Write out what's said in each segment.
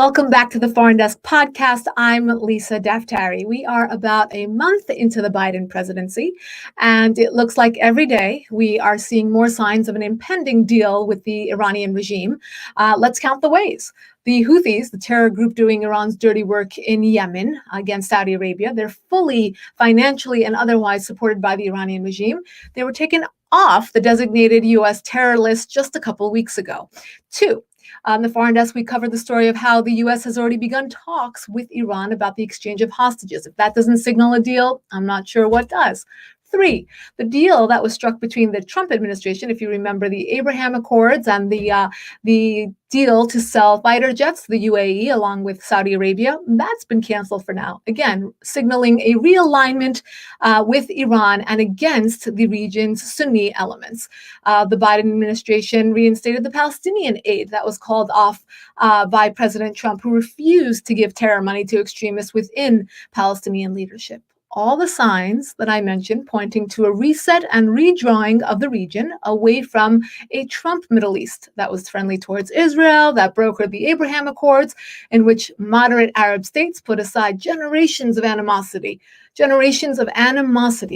Welcome back to the Foreign Desk podcast. I'm Lisa Daftari. We are about a month into the Biden presidency, and it looks like every day we are seeing more signs of an impending deal with the Iranian regime. Let's count the ways. The Houthis, the terror group doing Iran's dirty work in Yemen against Saudi Arabia, they're fully financially and otherwise supported by the Iranian regime. They were taken off the designated U.S. terror list just a couple of weeks ago. Two, on the Foreign Desk, we covered the story of how the U.S. has already begun talks with Iran about the exchange of hostages. If that doesn't signal a deal, I'm not sure what does. Three, the deal that was struck between the Trump administration, if you remember the Abraham Accords and the deal to sell fighter jets to the UAE along with Saudi Arabia, that's been canceled for now. Again, signaling a realignment with Iran and against the region's Sunni elements. The Biden administration reinstated the Palestinian aid that was called off by President Trump, who refused to give terror money to extremists within Palestinian leadership. All the signs that I mentioned pointing to a reset and redrawing of the region away from a Trump Middle East that was friendly towards Israel, that brokered the Abraham Accords, in which moderate Arab states put aside generations of animosity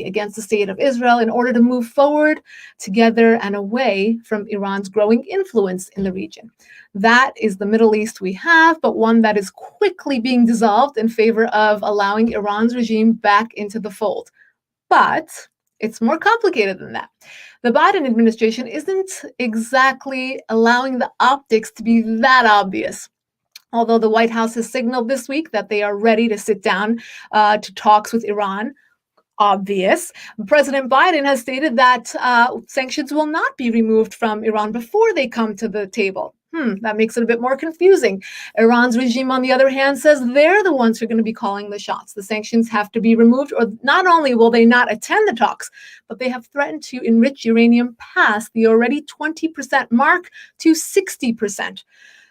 against the state of Israel in order to move forward together and away from Iran's growing influence in the region. That is the Middle East we have, but one that is quickly being dissolved in favor of allowing Iran's regime back into the fold. But it's more complicated than that. The Biden administration isn't exactly allowing the optics to be that obvious. Although the White House has signaled this week that they are ready to sit down to talks with Iran, obvious. President Biden has stated that sanctions will not be removed from Iran before they come to the table. That makes it a bit more confusing. Iran's regime, on the other hand, says they're the ones who are going to be calling the shots. The sanctions have to be removed, or not only will they not attend the talks, but they have threatened to enrich uranium past the already 20% mark to 60%.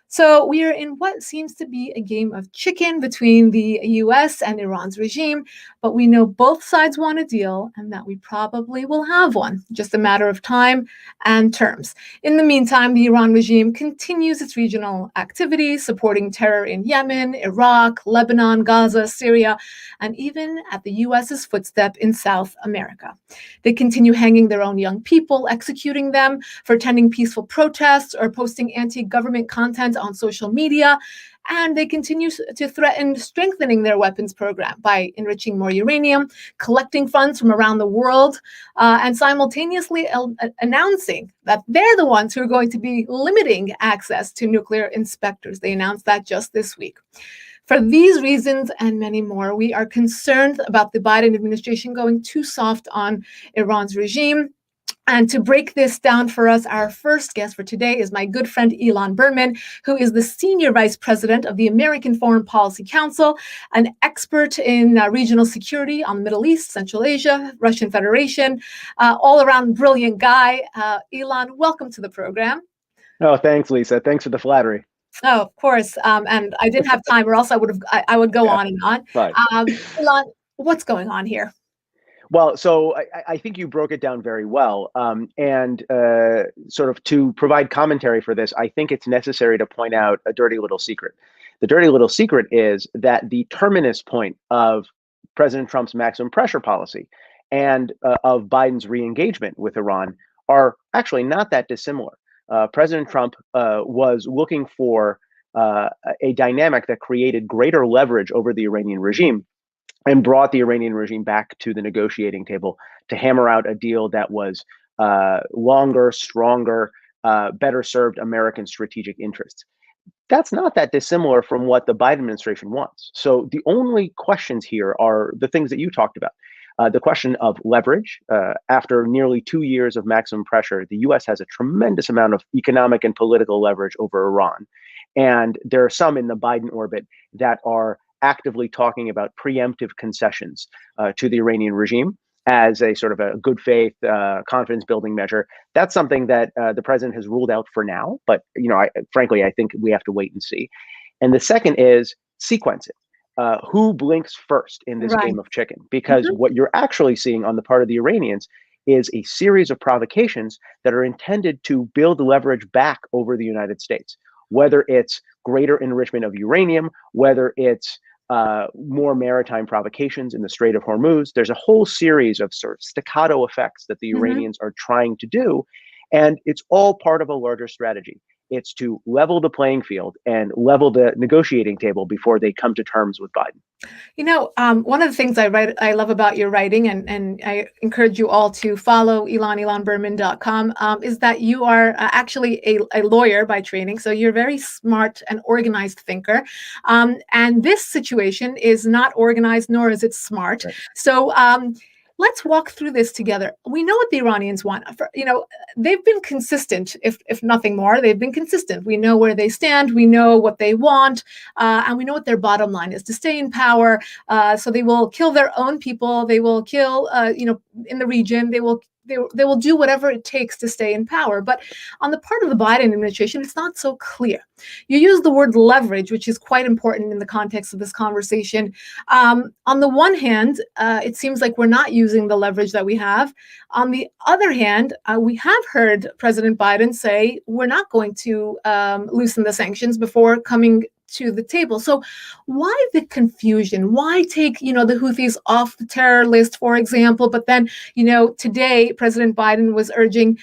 So we are in what seems to be a game of chicken between the U.S. and Iran's regime, but we know both sides want a deal and that we probably will have one, just a matter of time and terms. In the meantime, the Iran regime continues its regional activities, supporting terror in Yemen, Iraq, Lebanon, Gaza, Syria, and even at the U.S.'s footstep in South America. They continue hanging their own young people, executing them for attending peaceful protests or posting anti-government content on social media, and they continue to threaten strengthening their weapons program by enriching more uranium, collecting funds from around the world, and simultaneously announcing that they're the ones who are going to be limiting access to nuclear inspectors. They announced that just this week. For these reasons and many more, we are concerned about the Biden administration going too soft on Iran's regime. And to break this down for us, our first guest for today is my good friend Ilan Berman, who is the Senior Vice President of the American Foreign Policy Council, an expert in regional security on the Middle East, Central Asia, Russian Federation, all-around brilliant guy. Ilan, welcome to the program. Oh, thanks, Lisa. Thanks for the flattery. Oh, of course. And I didn't have time, or else I would go on and on. Fine. Ilan, what's going on here? Well, so I think you broke it down very well. And sort of to provide commentary for this, I think it's necessary to point out a dirty little secret. The dirty little secret is that the terminus point of President Trump's maximum pressure policy and of Biden's re-engagement with Iran are actually not that dissimilar. President Trump was looking for a dynamic that created greater leverage over the Iranian regime and brought the Iranian regime back to the negotiating table to hammer out a deal that was longer, stronger, better served American strategic interests. That's not that dissimilar from what the Biden administration wants. So the only questions here are the things that you talked about. The question of leverage. After nearly 2 years of maximum pressure, the U.S. has a tremendous amount of economic and political leverage over Iran. And there are some in the Biden orbit that are actively talking about preemptive concessions to the Iranian regime as a sort of a good faith confidence building measure. That's something that the president has ruled out for now. But, frankly, I think we have to wait and see. And the second is sequencing. Who blinks first in this game of chicken? Because what you're actually seeing on the part of the Iranians is a series of provocations that are intended to build leverage back over the United States. whether it's greater enrichment of uranium, whether it's more maritime provocations in the Strait of Hormuz. There's a whole series of sort of staccato effects that the Mhm. Iranians are trying to do. And it's all part of a larger strategy. It's to level the playing field and level the negotiating table before they come to terms with Biden. One of the things I love about your writing, and I encourage you all to follow Ilanberman.com, is that you are actually a lawyer by training. So you're a very smart and organized thinker. And this situation is not organized, nor is it smart. Right. So let's walk through this together. We know what the Iranians want. They've been consistent, if nothing more. They've been consistent. We know where they stand. We know what they want. And we know what their bottom line is: to stay in power. So they will kill their own people. They will kill, in the region. They will do whatever it takes to stay in power. But on the part of the Biden administration, it's not so clear. You use the word leverage, which is quite important in the context of this conversation. On the one hand, it seems like we're not using the leverage that we have. On the other hand, we have heard President Biden say we're not going to loosen the sanctions before coming to the table. So why the confusion? Why take, the Houthis off the terror list, for example, but then, today President Biden was urging,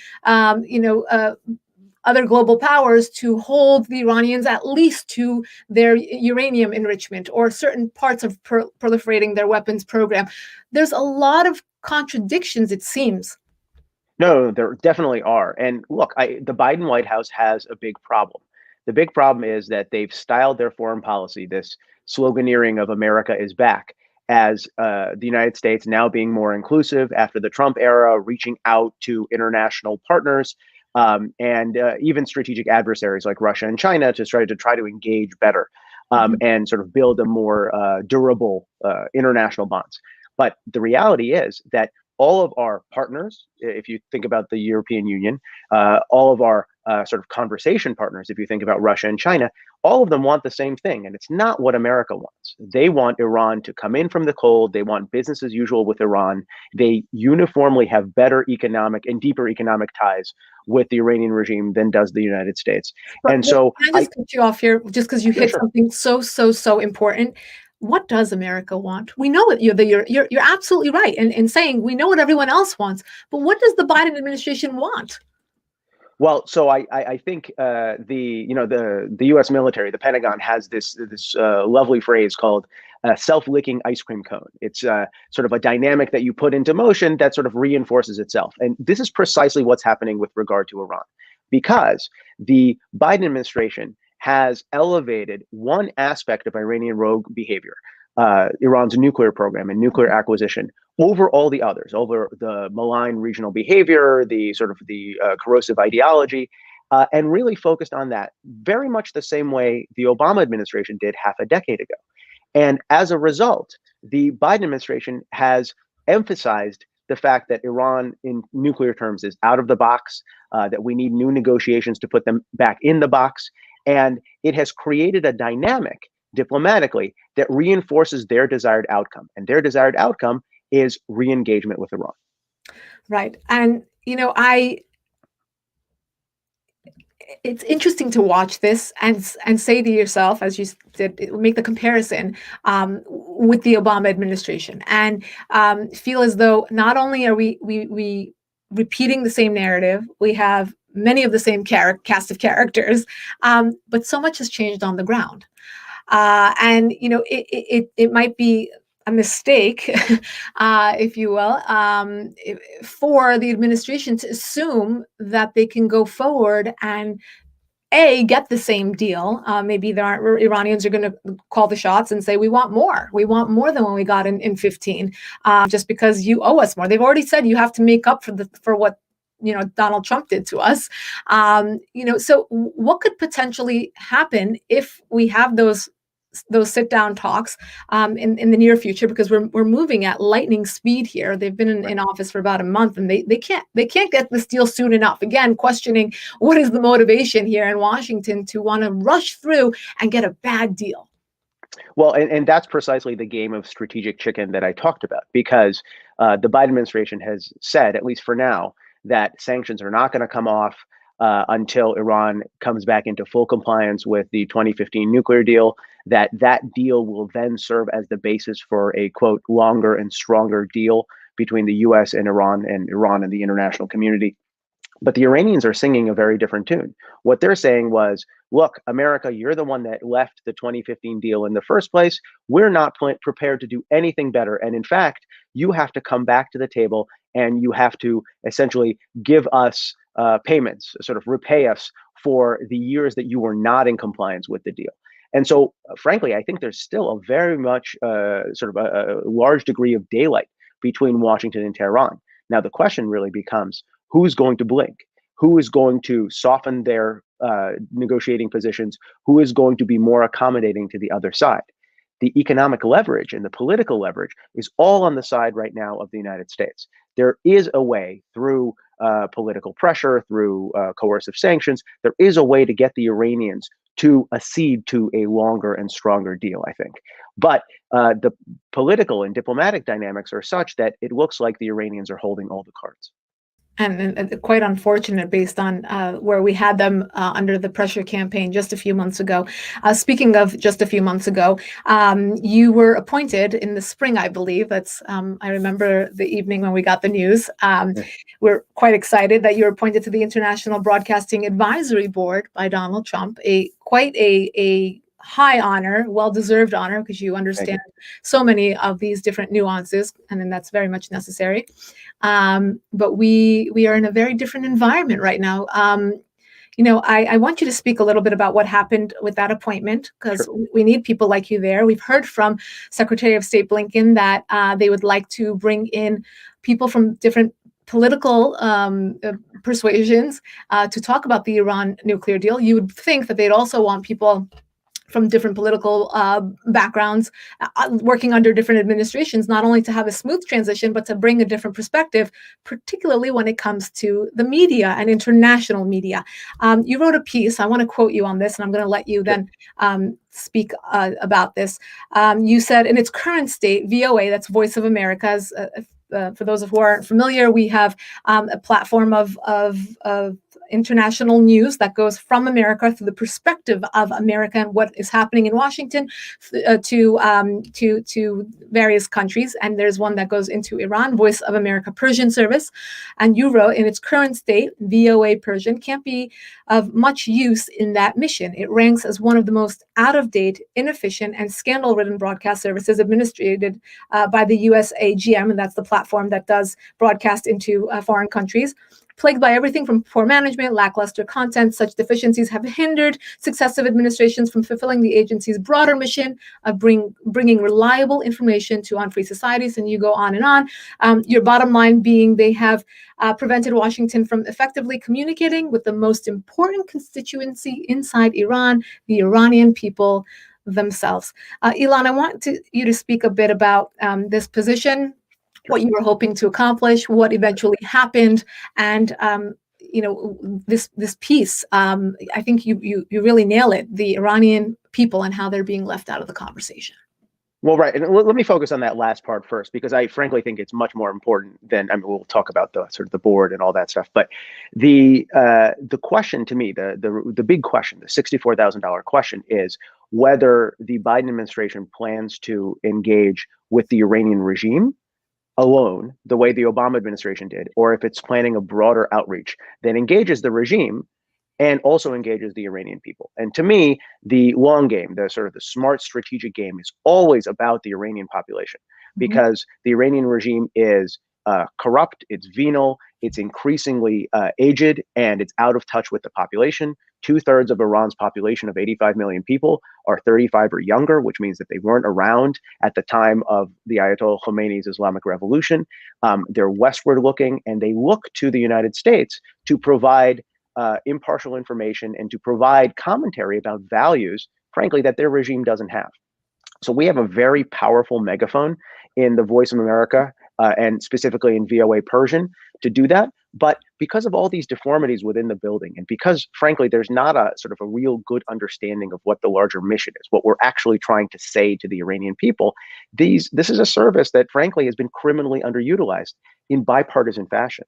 other global powers to hold the Iranians at least to their uranium enrichment or certain parts of proliferating their weapons program. There's a lot of contradictions, it seems. No, there definitely are. And look, the Biden White House has a big problem. The big problem is that they've styled their foreign policy, this sloganeering of America is back, as the United States now being more inclusive after the Trump era, reaching out to international partners and even strategic adversaries like Russia and China to try to engage better and sort of build a more durable international bonds. But the reality is that all of our partners, if you think about the European Union, all of our sort of conversation partners, if you think about Russia and China, all of them want the same thing. And it's not what America wants. They want Iran to come in from the cold. They want business as usual with Iran. They uniformly have better economic and deeper economic ties with the Iranian regime than does the United States. But And so can I just cut you off here, just because you sure, hit sure. something so important? What does America want? We know it. You're absolutely right in saying we know what everyone else wants, but what does the Biden administration want? Well, so I think the U.S. military, the Pentagon, has this lovely phrase called self-licking ice cream cone. It's sort of a dynamic that you put into motion that sort of reinforces itself, and this is precisely what's happening with regard to Iran, because the Biden administration has elevated one aspect of Iranian rogue behavior, Iran's nuclear program and nuclear acquisition, over all the others, over the malign regional behavior, the sort of the corrosive ideology, and really focused on that very much the same way the Obama administration did half a decade ago. And as a result, the Biden administration has emphasized the fact that Iran, in nuclear terms, is out of the box, that we need new negotiations to put them back in the box. And it has created a dynamic diplomatically that reinforces their desired outcome. And their desired outcome is re-engagement with Iran. Right. And, it's interesting to watch this and say to yourself, as you did, make the comparison with the Obama administration, and feel as though not only are we repeating the same narrative, we have many of the same cast of characters, but so much has changed on the ground. And it might be a mistake, if you will, for the administration to assume that they can go forward and get the same deal. Maybe the Iranians are going to call the shots and say, we want more. We want more than what we got in 15, just because you owe us more. They've already said you have to make up for what Donald Trump did to us. So what could potentially happen if we have those sit down talks in the near future, because we're moving at lightning speed here. They've been in office for about a month, and they can't get this deal soon enough. Again, questioning what is the motivation here in Washington to want to rush through and get a bad deal. Well, and that's precisely the game of strategic chicken that I talked about, because the Biden administration has said, at least for now, that sanctions are not going to come off. until Iran comes back into full compliance with the 2015 nuclear deal, that deal will then serve as the basis for a, quote, longer and stronger deal between the US and Iran and the international community. But the Iranians are singing a very different tune. What they're saying was, look, America, you're the one that left the 2015 deal in the first place. We're not prepared to do anything better. And in fact, you have to come back to the table and you have to essentially give us payments, sort of repay us for the years that you were not in compliance with the deal. And so, frankly, I think there's still a very much sort of a large degree of daylight between Washington and Tehran. Now, the question really becomes, who's going to blink? Who is going to soften their negotiating positions? Who is going to be more accommodating to the other side? The economic leverage and the political leverage is all on the side right now of the United States. There is a way through political pressure, through coercive sanctions, there is a way to get the Iranians to accede to a longer and stronger deal, I think. But the political and diplomatic dynamics are such that it looks like the Iranians are holding all the cards. And quite unfortunate based on where we had them under the pressure campaign just a few months ago. Speaking of just a few months ago, you were appointed in the spring, I believe. I remember the evening when we got the news. We're quite excited that you were appointed to the International Broadcasting Advisory Board by Donald Trump, quite a high honor, well-deserved honor, because you understand so many of these different nuances, and then that's very much necessary. But we are in a very different environment right now. I want you to speak a little bit about what happened with that appointment, because we need people like you there. We've heard from Secretary of State Blinken that they would like to bring in people from different political persuasions to talk about the Iran nuclear deal. You would think that they'd also want people from different political backgrounds, working under different administrations, not only to have a smooth transition, but to bring a different perspective, particularly when it comes to the media and international media. You wrote a piece. I want to quote you on this, and I'm going to let you then speak about this. You said, in its current state, VOA, that's Voice of America's, for those who aren't familiar, we have a platform of international news that goes from America through the perspective of America and what is happening in Washington to various countries. And there's one that goes into Iran, Voice of America Persian service. And you wrote, in its current state, VOA Persian can't be of much use in that mission. It ranks as one of the most out-of-date, inefficient, and scandal-ridden broadcast services administered by the USAGM, and that's the platform that does broadcast into foreign countries. Plagued by everything from poor management, lackluster content, such deficiencies have hindered successive administrations from fulfilling the agency's broader mission of bringing reliable information to unfree societies. And you go on and on. Your bottom line being they have prevented Washington from effectively communicating with the most important constituency inside Iran, the Iranian people themselves. Ilan, I want you to speak a bit about this position, what you were hoping to accomplish, what eventually happened, and this piece. I think you really nail it: the Iranian people and how they're being left out of the conversation. Well, right, and let me focus on that last part first, because I frankly think it's much more important than, we'll talk about the sort of the board and all that stuff. But the question to me, the big question, the $64,000 question, is whether the Biden administration plans to engage with the Iranian regime alone, the way the Obama administration did, or if it's planning a broader outreach that engages the regime and also engages the Iranian people. And to me, the long game, the sort of the smart strategic game, is always about the Iranian population, because the Iranian regime is corrupt, it's venal, it's increasingly aged, and it's out of touch with the population. 2/3 of Iran's population of 85 million people are 35 or younger, which means that they weren't around at the time of the Ayatollah Khomeini's Islamic Revolution. They're westward looking, and they look to the United States to provide impartial information and to provide commentary about values, frankly, that their regime doesn't have. So we have a very powerful megaphone in the Voice of America and specifically in VOA Persian to do that. But because of all these deformities within the building, and because, frankly, there's not a sort of a real good understanding of what the larger mission is, what we're actually trying to say to the Iranian people, this is a service that, frankly, has been criminally underutilized in bipartisan fashion.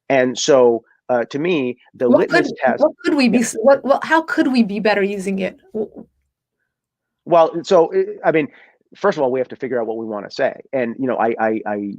And so to me, the litmus test. What could we be? How could we be better using it? Well, so I mean, first of all, we have to figure out what we want to say, and I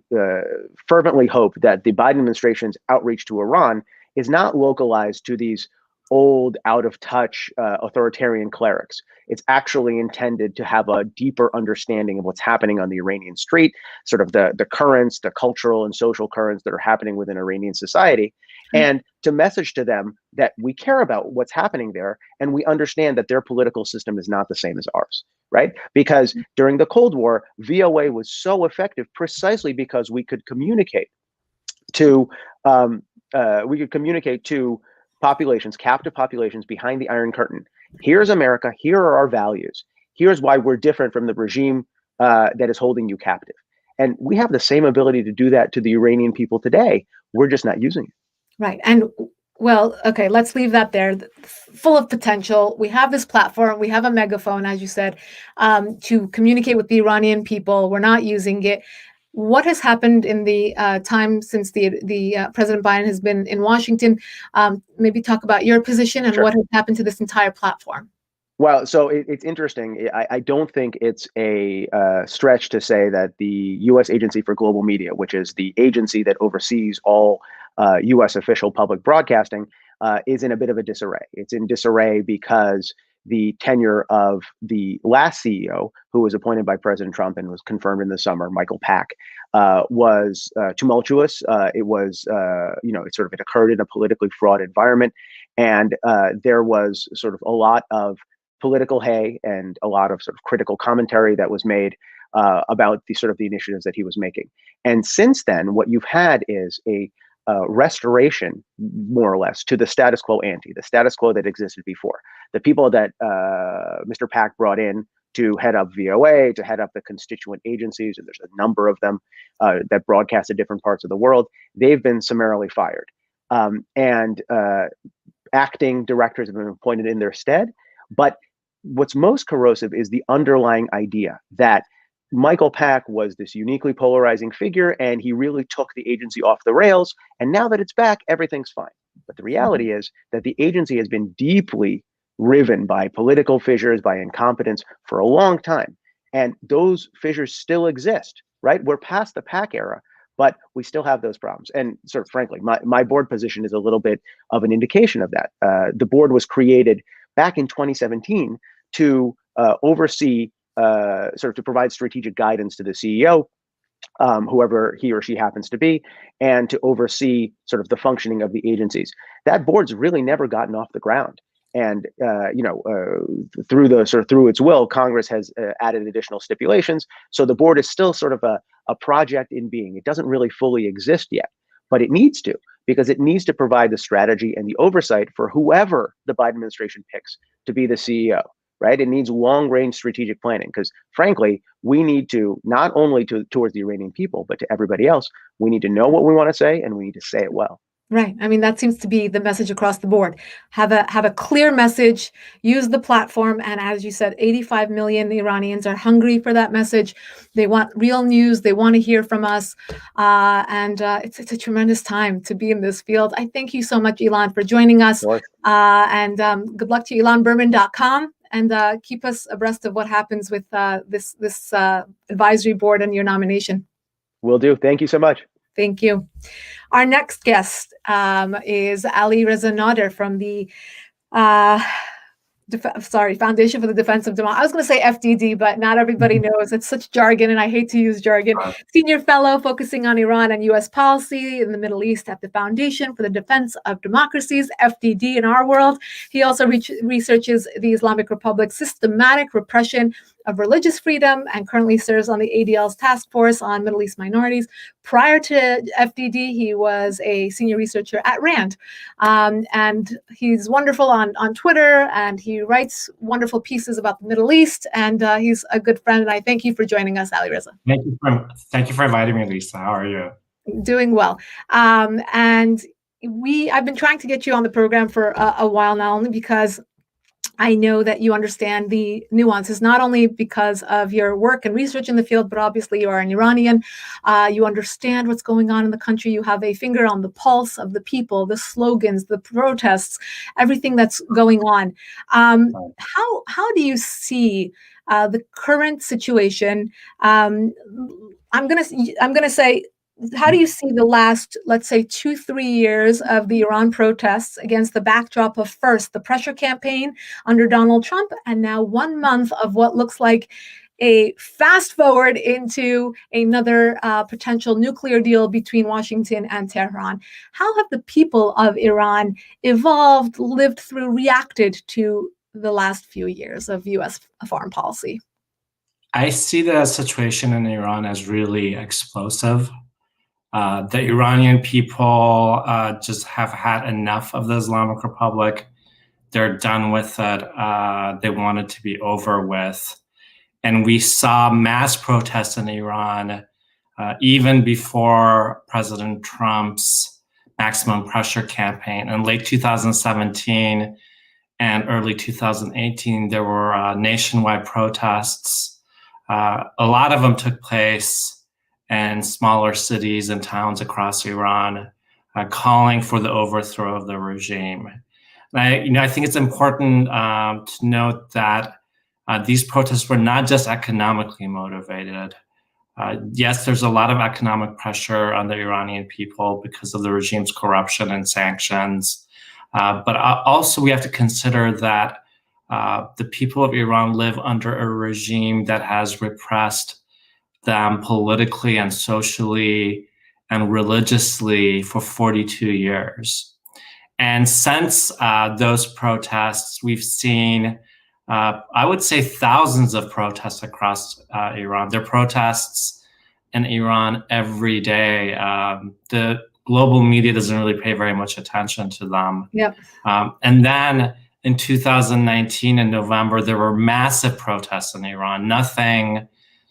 fervently hope that the Biden administration's outreach to Iran is not localized to these old, out of touch authoritarian clerics. It's actually intended to have a deeper understanding of what's happening on the Iranian street, sort of the currents, the cultural and social currents that are happening within Iranian society, and to message to them that we care about what's happening there and we understand that their political system is not the same as ours, right? Because during the Cold War, VOA was so effective precisely because we could communicate to populations, captive populations behind the Iron Curtain. Here's America. Here are our values. Here's why we're different from the regime that is holding you captive. And we have the same ability to do that to the Iranian people today. We're just not using it. Right. And well, okay, let's leave that there. Full of potential. We have this platform. We have a megaphone, as you said, to communicate with the Iranian people. We're not using it. What has happened in the time since the President Biden has been in Washington? Maybe talk about your position and what has happened to this entire platform. Well, so it's interesting. I don't think it's a stretch to say that the U.S. Agency for Global Media, which is the agency that oversees all U.S. official public broadcasting, is in a bit of a disarray. It's in disarray because the tenure of the last CEO, who was appointed by President Trump and was confirmed in the summer, Michael Pack, was tumultuous. It was, it occurred in a politically fraught environment. And there was sort of a lot of political hay and a lot of sort of critical commentary that was made about the initiatives that he was making. And since then, what you've had is a restoration, more or less, to the status quo ante, the status quo that existed before. The people that Mr. Pack brought in to head up VOA, to head up the constituent agencies, and there's a number of them that broadcast to different parts of the world, they've been summarily fired. And acting directors have been appointed in their stead. But what's most corrosive is the underlying idea that Michael Pack was this uniquely polarizing figure, and he really took the agency off the rails. And now that it's back, everything's fine. But the reality is that the agency has been deeply riven by political fissures, by incompetence for a long time. And those fissures still exist, right? We're past the Pack era, but we still have those problems. And sort of frankly, my board position is a little bit of an indication of that. The board was created back in 2017 to oversee, to provide strategic guidance to the CEO, whoever he or she happens to be, and to oversee sort of the functioning of the agencies. That board's really never gotten off the ground. And through its will, Congress has added additional stipulations. So the board is still sort of a project in being. It doesn't really fully exist yet, but it needs to, because it needs to provide the strategy and the oversight for whoever the Biden administration picks to be the CEO, right? It needs long-range strategic planning, because frankly, we need to, not only towards the Iranian people, but to everybody else, we need to know what we want to say, and we need to say it well. Right. I mean, that seems to be the message across the board. Have a clear message, use the platform. And as you said, 85 million Iranians are hungry for that message. They want real news. They want to hear from us. And it's a tremendous time to be in this field. I thank you so much, Ilan, for joining us. And good luck to ilanberman.com. And keep us abreast of what happens with this advisory board and your nomination. Will do. Thank you so much. Thank you. Our next guest is Alireza Nader from the Foundation for the Defense of Democracy. I was going to say FDD, but not everybody knows. It's such jargon, and I hate to use jargon. Senior fellow focusing on Iran and U.S. policy in the Middle East at the Foundation for the Defense of Democracies, FDD in our world. He also researches the Islamic Republic's systematic repression of religious freedom and currently serves on the ADL's task force on Middle East minorities. Prior to FDD, he was a senior researcher at RAND. And he's wonderful on Twitter, and he writes wonderful pieces about the Middle East, and he's a good friend. And I thank you for joining us, Alireza. Thank you for inviting me, Lisa. How are you? Doing well. And I've been trying to get you on the program for a while now, only because I know that you understand the nuances, not only because of your work and research in the field, but obviously you are an Iranian. You understand what's going on in the country. You have a finger on the pulse of the people, the slogans, the protests, everything that's going on. How do you see the current situation? I'm gonna say, how do you see the last, let's say, 2-3 years of the Iran protests against the backdrop of, first, the pressure campaign under Donald Trump, and now 1 month of what looks like a fast forward into another potential nuclear deal between Washington and Tehran? How have the people of Iran evolved, lived through, reacted to the last few years of U.S. foreign policy? I see the situation in Iran as really explosive. The Iranian people just have had enough of the Islamic Republic. They're done with it. They want it to be over with. And we saw mass protests in Iran even before President Trump's maximum pressure campaign. In late 2017 and early 2018, there were nationwide protests. A lot of them took place in smaller cities and towns across Iran, calling for the overthrow of the regime. And I think it's important to note that these protests were not just economically motivated. Yes, there's a lot of economic pressure on the Iranian people because of the regime's corruption and sanctions. But also we have to consider that the people of Iran live under a regime that has repressed them politically and socially and religiously for 42 years. And since those protests, we've seen, I would say, thousands of protests across Iran. There are protests in Iran every day. The global media doesn't really pay very much attention to them. Yep. And then in 2019, in November, there were massive protests in Iran. Nothing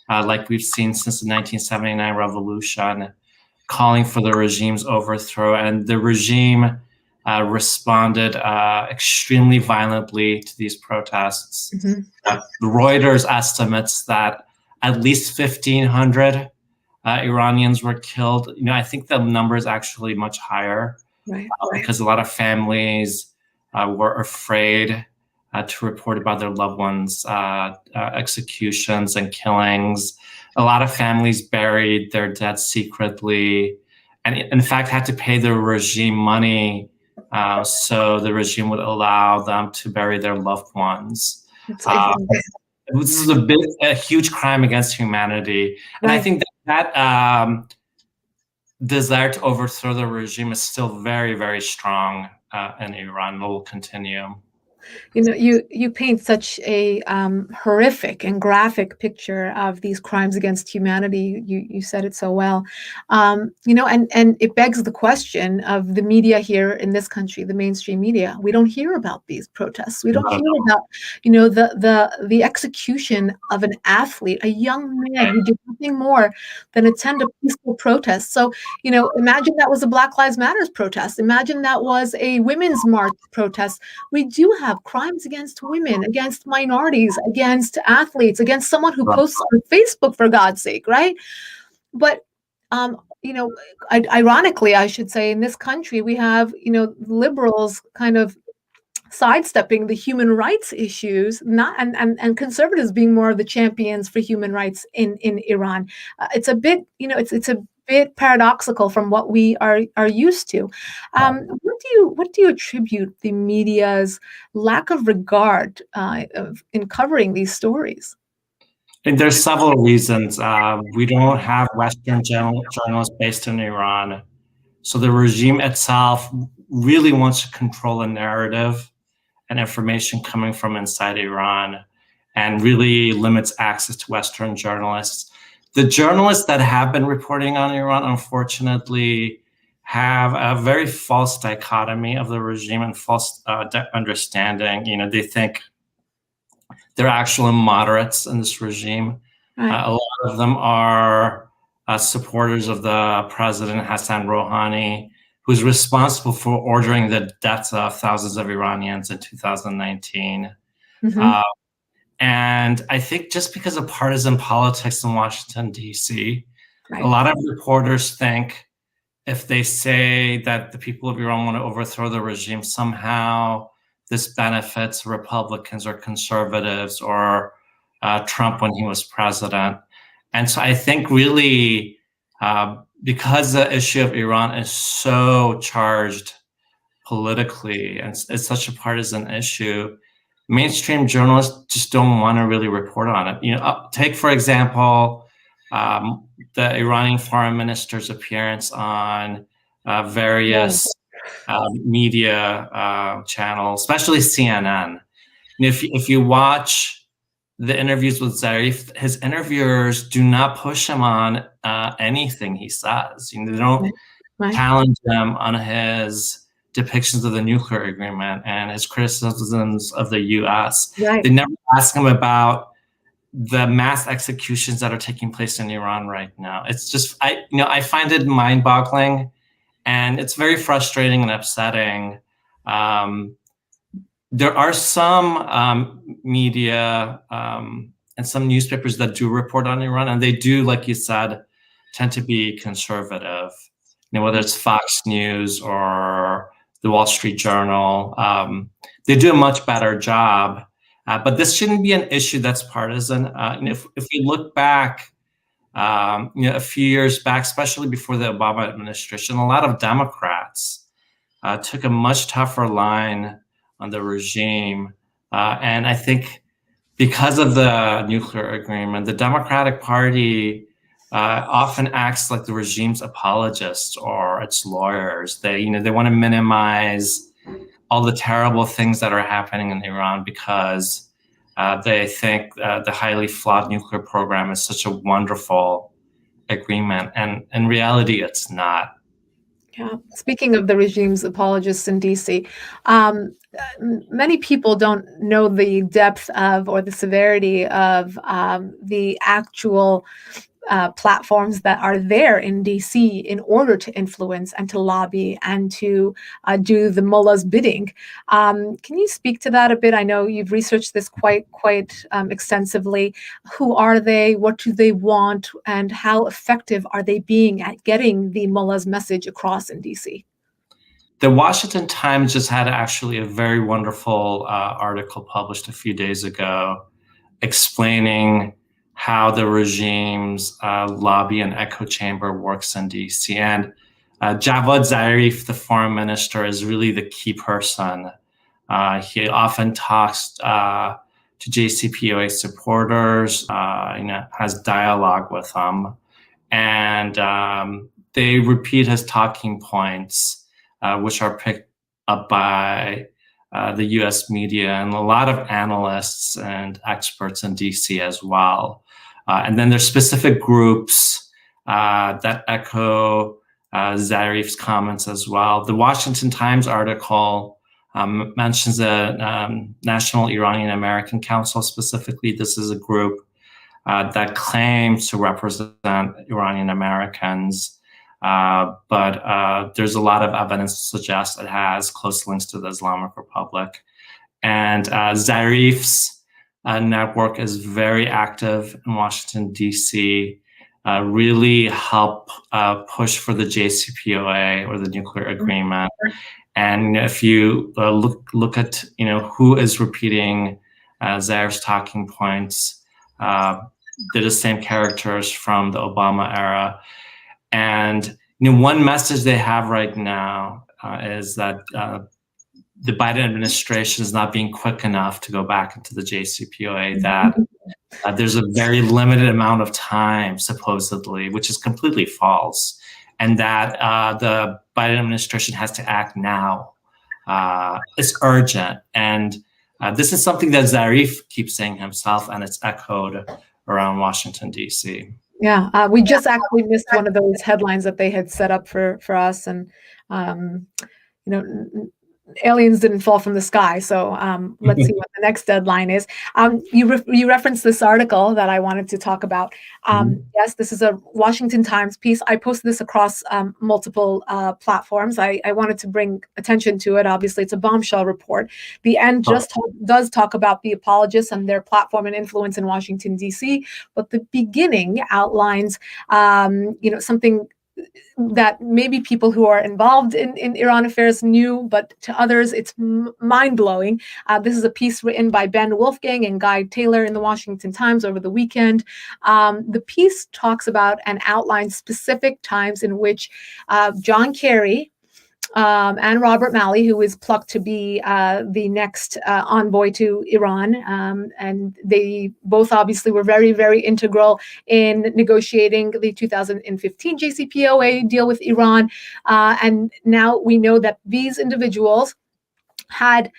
like we've seen since the 1979 revolution, calling for the regime's overthrow. And the regime responded extremely violently to these protests. Reuters estimates that at least 1,500 Iranians were killed. I think the number is actually much higher, right. Because a lot of families were afraid to report about their loved ones' executions and killings. A lot of families buried their dead secretly, and in fact had to pay the regime money so the regime would allow them to bury their loved ones. This is a huge crime against humanity. And I think that desire to overthrow the regime is still very, very strong in Iran and will continue. You paint such a horrific and graphic picture of these crimes against humanity. You said it so well. And it begs the question of the media here in this country, the mainstream media. We don't hear about these protests. We don't hear about, the execution of an athlete, a young man who did nothing more than attend a peaceful protest. So, imagine that was a Black Lives Matter protest. Imagine that was a women's march protest. We do have crimes against women, against minorities, against athletes, against someone who posts on Facebook, for God's sake, right? But, ironically, I should say, in this country, we have, liberals kind of sidestepping the human rights issues, and conservatives being more of the champions for human rights in Iran. It's a bit, it's a bit paradoxical from what we are used to. What do you attribute the media's lack of regard in covering these stories? And there's several reasons. We don't have Western journalists based in Iran. So the regime itself really wants to control the narrative and information coming from inside Iran and really limits access to Western journalists. The journalists that have been reporting on Iran, unfortunately, have a very false dichotomy of the regime and false understanding. They think they're actual moderates in this regime. Right. A lot of them are supporters of the president, Hassan Rouhani, who's responsible for ordering the deaths of thousands of Iranians in 2019. Mm-hmm. And I think just because of partisan politics in Washington, D.C., Right. a lot of reporters think if they say that the people of Iran want to overthrow the regime, somehow this benefits Republicans or conservatives or Trump when he was president. And so I think really because the issue of Iran is so charged politically and it's such a partisan issue, mainstream journalists just don't want to really report on it. Take, for example, the Iranian foreign minister's appearance on various media channels, especially CNN. And if you watch the interviews with Zarif, his interviewers do not push him on anything he says. They don't challenge him on his depictions of the nuclear agreement and his criticisms of the U.S. Right. They never ask him about the mass executions that are taking place in Iran right now. It's just, I find it mind-boggling, and it's very frustrating and upsetting. There are some media and some newspapers that do report on Iran, and they do, like you said, tend to be conservative. Whether it's Fox News or the Wall Street Journal, they do a much better job. But this shouldn't be an issue that's partisan. If we look back, a few years back, especially before the Obama administration, a lot of Democrats took a much tougher line on the regime. And I think because of the nuclear agreement, the Democratic Party often acts like the regime's apologists or its lawyers. They want to minimize all the terrible things that are happening in Iran because they think the highly flawed nuclear program is such a wonderful agreement, and in reality, it's not. Yeah. Speaking of the regime's apologists in DC, many people don't know the depth of or the severity of the actual platforms that are there in DC in order to influence and to lobby and to do the mullah's bidding. Can you speak to that a bit? I know you've researched this quite extensively. Who are they? What do they want? And how effective are they being at getting the mullah's message across in DC? The Washington Times just had actually a very wonderful article published a few days ago explaining how the regime's lobby and echo chamber works in DC. And Javad Zarif, the foreign minister, is really the key person. He often talks to JCPOA supporters, has dialogue with them. And they repeat his talking points, which are picked up by the US media and a lot of analysts and experts in DC as well. And then there's specific groups that echo Zarif's comments as well. The Washington Times article mentions the National Iranian American Council specifically. This is a group that claims to represent Iranian Americans, but there's a lot of evidence to suggest it has close links to the Islamic Republic. And Zarif's network is very active in Washington, D.C., really help push for the JCPOA or the nuclear agreement. And if you look at who is repeating Zarif's talking points, they're the same characters from the Obama era. And one message they have right now is that the Biden administration is not being quick enough to go back into the JCPOA, that there's a very limited amount of time, supposedly, which is completely false, and that the Biden administration has to act now. It's urgent. And this is something that Zarif keeps saying himself, and it's echoed around Washington, D.C. Yeah, we just actually missed one of those headlines that they had set up for us. And, aliens didn't fall from the sky. So let's see what the next deadline is. You referenced this article that I wanted to talk about. Yes, this is a Washington Times piece. I posted this across multiple platforms. I wanted to bring attention to it. Obviously, it's a bombshell report. The end does talk about the apologists and their platform and influence in Washington, D.C., but the beginning outlines, something that maybe people who are involved in Iran affairs knew, but to others, it's mind-blowing. This is a piece written by Ben Wolfgang and Guy Taylor in the Washington Times over the weekend. The piece talks about and outlines specific times in which John Kerry and Robert Malley, who is plucked to be the next envoy to Iran. And they both obviously were very, very integral in negotiating the 2015 JCPOA deal with Iran. And now we know that these individuals had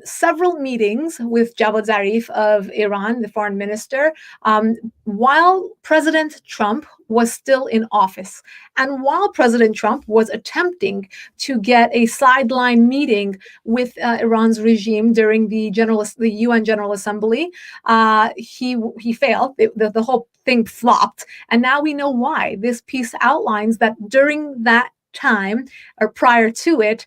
several meetings with Javad Zarif of Iran, the foreign minister, while President Trump was still in office. And while President Trump was attempting to get a sideline meeting with Iran's regime during the UN General Assembly, he failed. The whole thing flopped. And now we know why. This piece outlines that during that time or prior to it,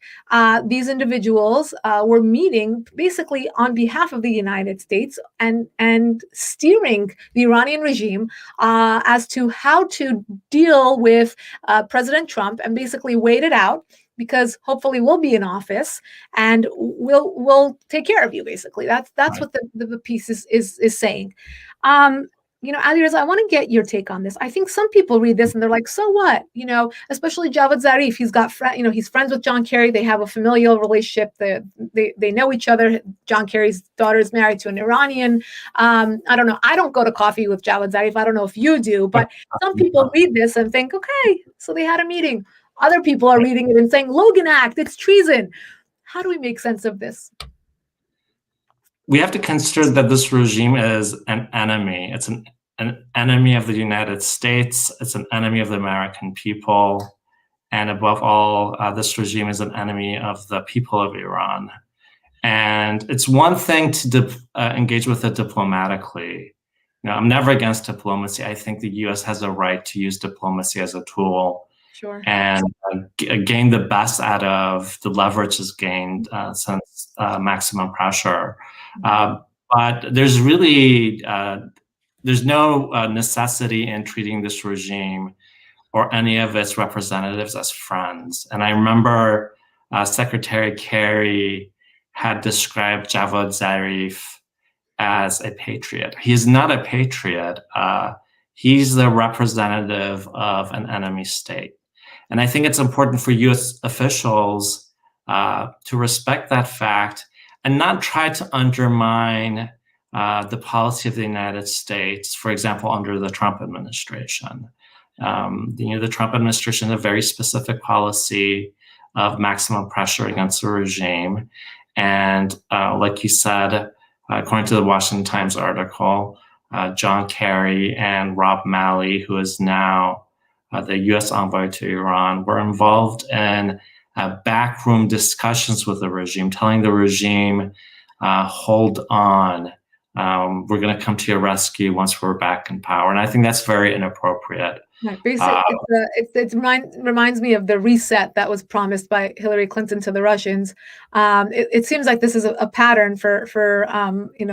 these individuals were meeting basically on behalf of the United States and steering the Iranian regime as to how to deal with President Trump and basically wait it out, because hopefully we'll be in office and we'll take care of you. Basically, that's right. What the piece is saying. Alireza, I want to get your take on this. I think some people read this and they're like, so what? Especially Javad Zarif. He's got he's friends with John Kerry. They have a familial relationship. They know each other. John Kerry's daughter is married to an Iranian. I don't know. I don't go to coffee with Javad Zarif. I don't know if you do, but some people read this and think, okay, so they had a meeting. Other people are reading it and saying, Logan Act, it's treason. How do we make sense of this? We have to consider that this regime is an enemy. It's an enemy of the United States. It's an enemy of the American people. And above all, this regime is an enemy of the people of Iran. And it's one thing to engage with it diplomatically. I'm never against diplomacy. I think the U.S. has a right to use diplomacy as a tool. Sure. And gain the best out of the leverage is gained since maximum pressure. But there's really there's no necessity in treating this regime or any of its representatives as friends. And I remember Secretary Kerry had described Javad Zarif as a patriot. He is not a patriot. He's the representative of an enemy state. And I think it's important for U.S. officials to respect that fact and not try to undermine the policy of the United States, for example, under the Trump administration. The Trump administration has a very specific policy of maximum pressure against the regime. And like you said, according to the Washington Times article, John Kerry and Rob Malley, who is now the U.S. envoy to Iran, were involved in backroom discussions with the regime, telling the regime, hold on, we're going to come to your rescue once we're back in power. And I think that's very inappropriate. Right. Basically, it reminds me of the reset that was promised by Hillary Clinton to the Russians. It seems like this is a pattern for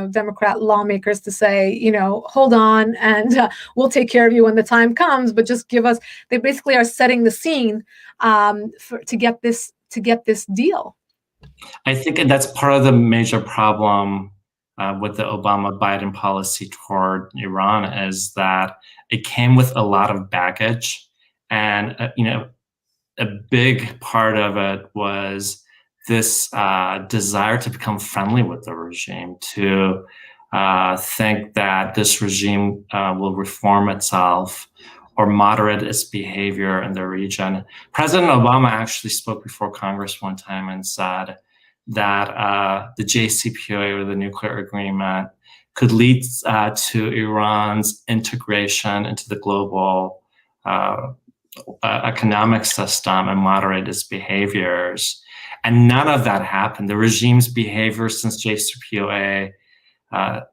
Democrat lawmakers to say, hold on, and we'll take care of you when the time comes. But just give us. They basically are setting the scene to get this deal. I think that's part of the major problem with the Obama-Biden policy toward Iran is that it came with a lot of baggage. And, a big part of it was this desire to become friendly with the regime, to think that this regime will reform itself or moderate its behavior in the region. President Obama actually spoke before Congress one time and said that the JCPOA, or the nuclear agreement, could lead to Iran's integration into the global economic system and moderate its behaviors. And none of that happened. The regime's behavior since JCPOA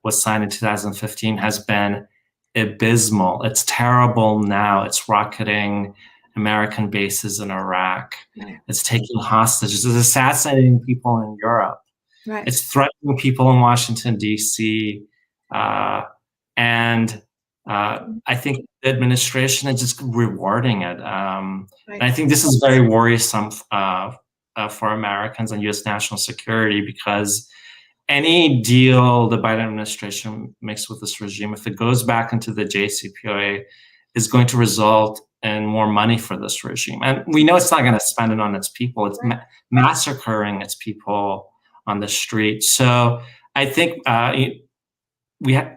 was signed in 2015 has been abysmal. It's terrible now. It's rocketing American bases in Iraq. Right. It's taking hostages. It's assassinating people in Europe. Right. It's threatening people in Washington, D.C. And I think the administration is just rewarding it. And I think this is very worrisome for Americans and U.S. national security, because any deal the Biden administration makes with this regime, if it goes back into the JCPOA, is going to result in more money for this regime. And we know it's not going to spend it on its people. It's massacring its people on the street. So I think we have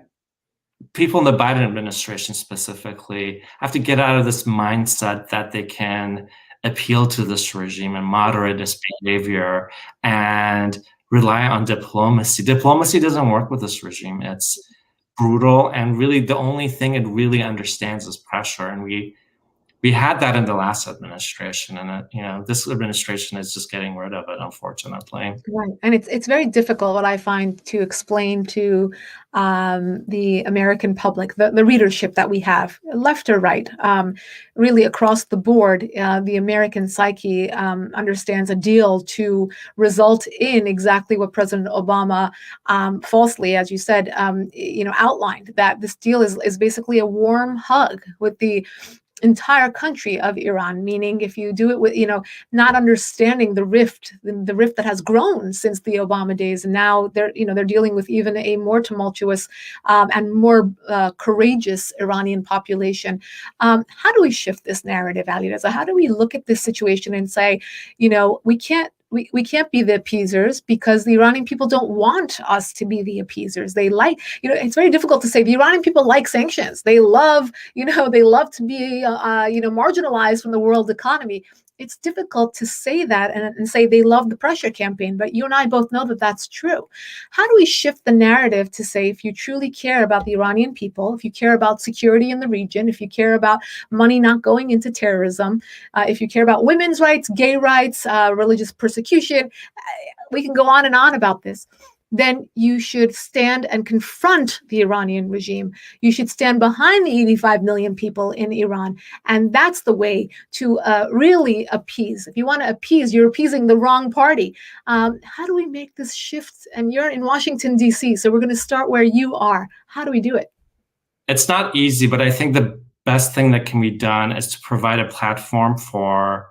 people in the Biden administration specifically have to get out of this mindset that they can appeal to this regime and moderate its behavior and rely on diplomacy. Diplomacy doesn't work with this regime. It's brutal, and really the only thing it really understands is pressure. And we had that in the last administration, and this administration is just getting rid of it, unfortunately. Right, and it's very difficult, what I find, to explain to the American public, the readership that we have, left or right, really across the board. The American psyche understands a deal to result in exactly what President Obama falsely, as you said, outlined, that this deal is basically a warm hug with the entire country of Iran, meaning if you do it with, not understanding the rift that has grown since the Obama days, and now they're dealing with even a more tumultuous and more courageous Iranian population. How do we shift this narrative, Alireza? How do we look at this situation and say, we can't be the appeasers, because the Iranian people don't want us to be the appeasers. They like, it's very difficult to say the Iranian people like sanctions. They love, they love to be, marginalized from the world economy. It's difficult to say that and say they love the pressure campaign, but you and I both know that that's true. How do we shift the narrative to say, if you truly care about the Iranian people, if you care about security in the region, if you care about money not going into terrorism, if you care about women's rights, gay rights, religious persecution, we can go on and on about this, then you should stand and confront the Iranian regime. You should stand behind the 85 million people in Iran. And that's the way to really appease. If you want to appease, you're appeasing the wrong party. How do we make this shift? And you're in Washington, D.C., so we're going to start where you are. How do we do it? It's not easy, but I think the best thing that can be done is to provide a platform for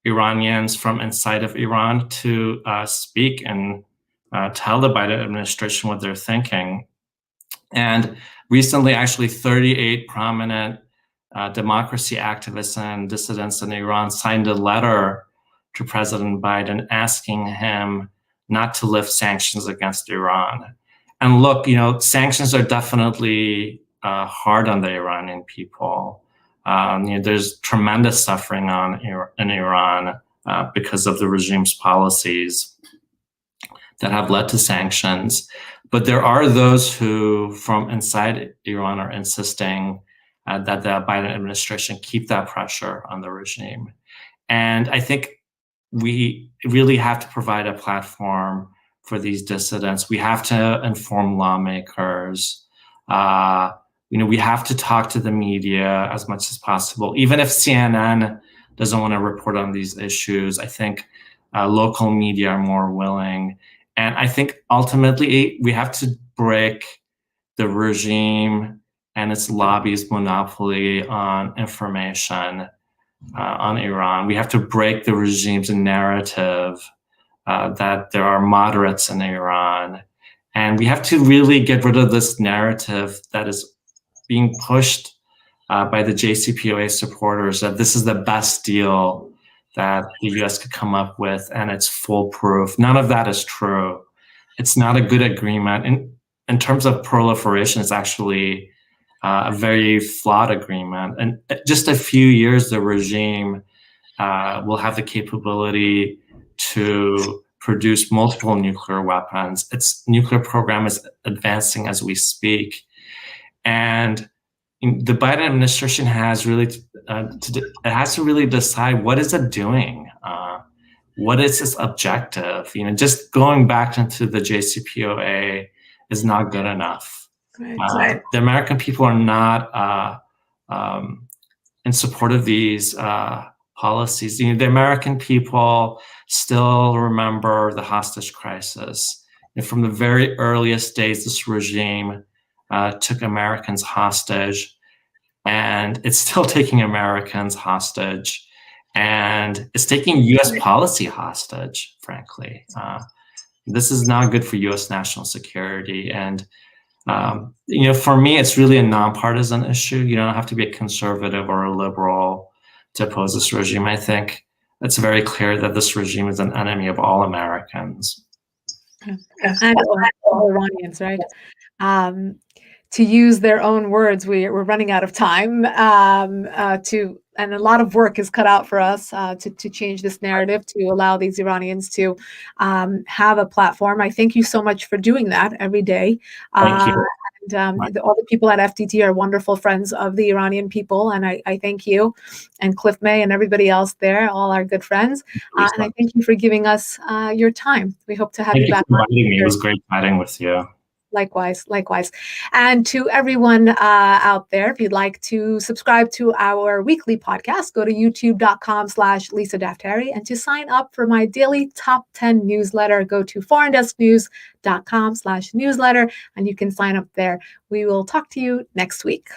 Iranians from inside of Iran to speak and tell the Biden administration what they're thinking. And recently, actually, 38 prominent democracy activists and dissidents in Iran signed a letter to President Biden asking him not to lift sanctions against Iran. And look, sanctions are definitely hard on the Iranian people. There's tremendous suffering in Iran because of the regime's policies that have led to sanctions. But there are those who from inside Iran are insisting that the Biden administration keep that pressure on the regime. And I think we really have to provide a platform for these dissidents. We have to inform lawmakers. We have to talk to the media as much as possible. Even if CNN doesn't want to report on these issues, I think local media are more willing. And I think ultimately we have to break the regime and its lobby's monopoly on information on Iran. We have to break the regime's narrative that there are moderates in Iran. And we have to really get rid of this narrative that is being pushed by the JCPOA supporters, that this is the best deal that the U.S. could come up with, and it's foolproof. None of that is true. It's not a good agreement. In terms of proliferation, it's actually a very flawed agreement. And just a few years, the regime will have the capability to produce multiple nuclear weapons. Its nuclear program is advancing as we speak. And the Biden administration has really to really decide what is it doing. what is its objective? Just going back into the JCPOA is not good enough. Right. The American people are not in support of these policies. The American people still remember the hostage crisis. From the very earliest days, this regime took Americans hostage, and it's still taking Americans hostage, and it's taking U.S. policy hostage, frankly. This is not good for U.S. national security. And, for me, it's really a nonpartisan issue. You don't have to be a conservative or a liberal to oppose this regime. I think it's very clear that this regime is an enemy of all Americans. And all Iranians, right? To use their own words, we're running out of time and a lot of work is cut out for us to change this narrative, to allow these Iranians to have a platform. I thank you so much for doing that every day. Thank you. And all the people at FTT are wonderful friends of the Iranian people, and I thank you, and Cliff May and everybody else there, all our good friends. And I thank you for giving us your time. We hope to have you back. Thank you for inviting me. It was great chatting with you. Likewise. And to everyone out there, if you'd like to subscribe to our weekly podcast, go to youtube.com/Lisa Daftari. And to sign up for my daily top 10 newsletter, go to foreigndesknews.com/newsletter, and you can sign up there. We will talk to you next week.